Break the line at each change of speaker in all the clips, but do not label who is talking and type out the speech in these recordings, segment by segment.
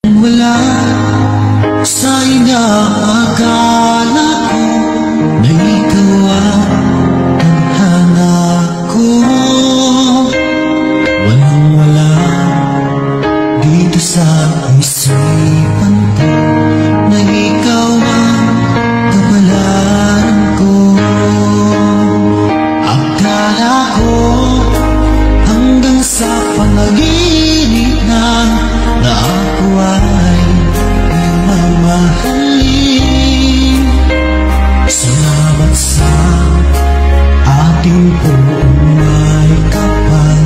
Wala sa inaakala ko na ikaw ang tadhana ko. Walang-wala dito sa isipan ko na ikaw ang kabalaran ko. Akala ko hanggang sa panaginip na ako ay iyong mamahalin. Salamat sa ating umay kapal,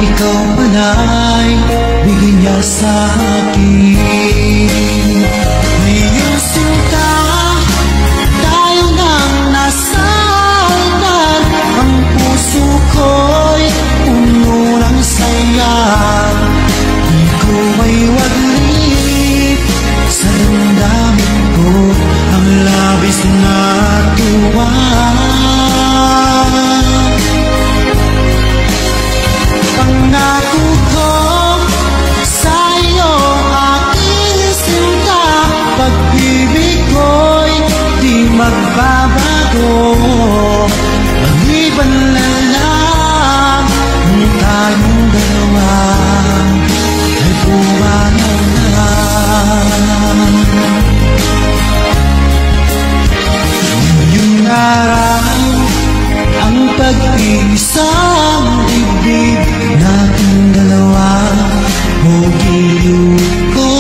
ikaw pala'y bigay niya sa akin. Ngayong sinta, tayo nang nasa altar, ang puso ko'y puno ng saya. Ikaw ay wadlip sa damdamin ko, ang labis na tuwa. Pangako ko sa iyo, aking sinta, pag-ibig ko'y di magbabago. Maliban na lang ang tayong dalawa ay pumanan na. Ngayong araw, ang pag-iisang dibdib nating dalawa o giliw ko.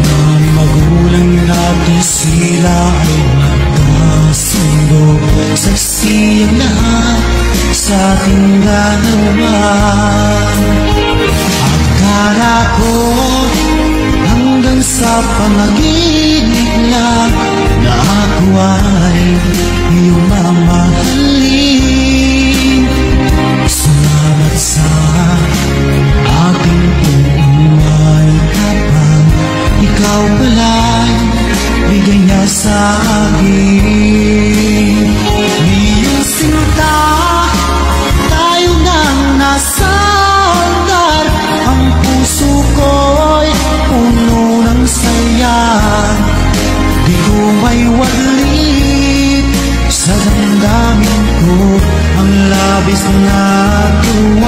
Mga magulang natin sila ay magkasundo, saksi ang lahat sa ating dalawa. Akala ko hanggang sa panaginip lang na ako ay iyong mamahalin. Salamat sa aking umay kapal, ikaw pala'y bigay niya sa akin. Ngayong sinta, tayo nang nasa altar, ang puso ko'y puno ng saya. Di ko may wadlip sa damdamin ko, ang labis na tuwa.